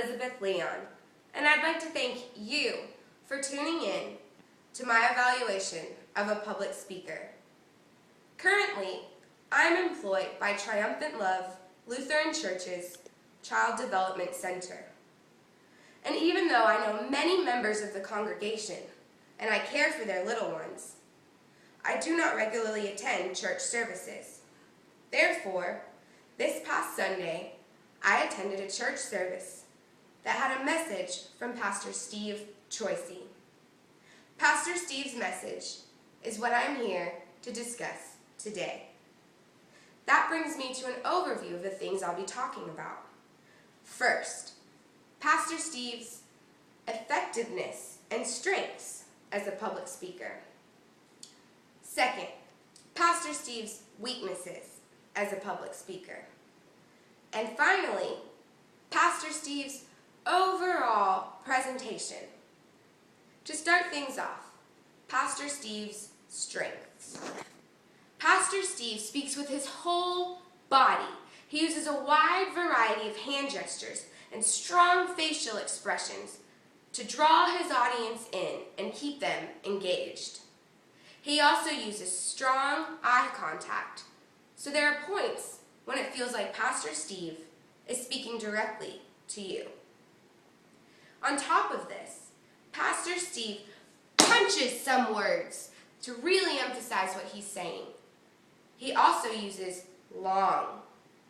Elizabeth Leon, and I'd like to thank you for tuning in to my evaluation of a public speaker. Currently, I'm employed by Triumphant Love Lutheran Church's Child Development Center. And even though I know many members of the congregation and I care for their little ones, I do not regularly attend church services. Therefore, this past Sunday, I attended a church service that had a message from Pastor Steve Choisey. Pastor Steve's message is what I'm here to discuss today. That brings me to an overview of the things I'll be talking about. First, Pastor Steve's effectiveness and strengths as a public speaker. Second, Pastor Steve's weaknesses as a public speaker. And finally, Pastor Steve's overall presentation. To start things off, Pastor Steve's strengths. Pastor Steve speaks with his whole body. He uses a wide variety of hand gestures and strong facial expressions to draw his audience in and keep them engaged. He also uses strong eye contact, so there are points when it feels like Pastor Steve is speaking directly to you. On top of this, Pastor Steve punches some words to really emphasize what he's saying. He also uses long,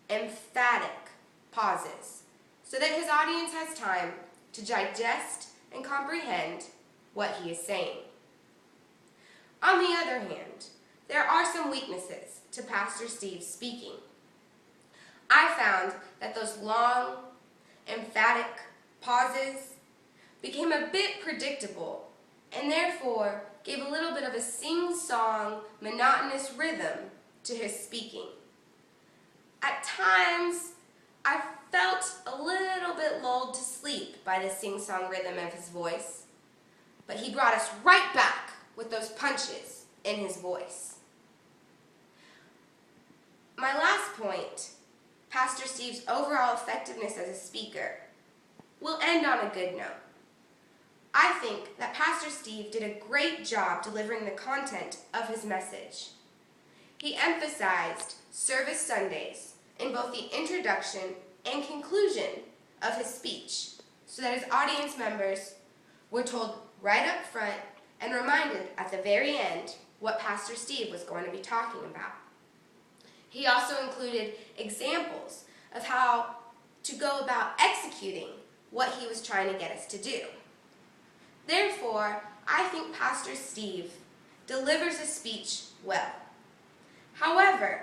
emphatic pauses so that his audience has time to digest and comprehend what he is saying. On the other hand, there are some weaknesses to Pastor Steve's speaking. I found that those long, emphatic pauses became a bit predictable and therefore gave a little bit of a sing-song, monotonous rhythm to his speaking. At times, I felt a little bit lulled to sleep by the sing-song rhythm of his voice, but he brought us right back with those punches in his voice. My last point, Pastor Steve's overall effectiveness as a speaker, will end on a good note. I think that Pastor Steve did a great job delivering the content of his message. He emphasized service Sundays in both the introduction and conclusion of his speech so that his audience members were told right up front and reminded at the very end what Pastor Steve was going to be talking about. He also included examples of how to go about executing what he was trying to get us to do. Therefore, I think Pastor Steve delivers a speech well. However,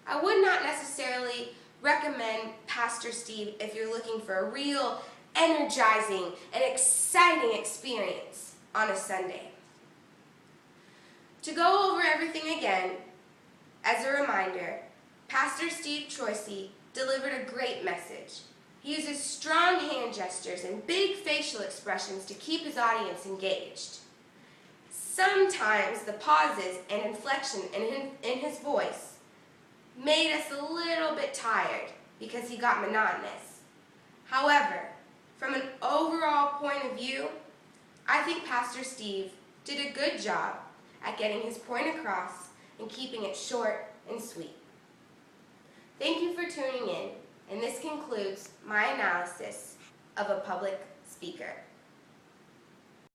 I would not necessarily recommend Pastor Steve if you're looking for a real energizing and exciting experience on a Sunday. To go over everything again, as a reminder, Pastor Steve Choisey delivered a great message. He uses strong hand gestures and big facial expressions to keep his audience engaged. Sometimes the pauses and inflection in his voice made us a little bit tired because he got monotonous. However, from an overall point of view, I think Pastor Steve did a good job at getting his point across and keeping it short and sweet. Thank you for tuning in, and this concludes my analysis of a public speaker.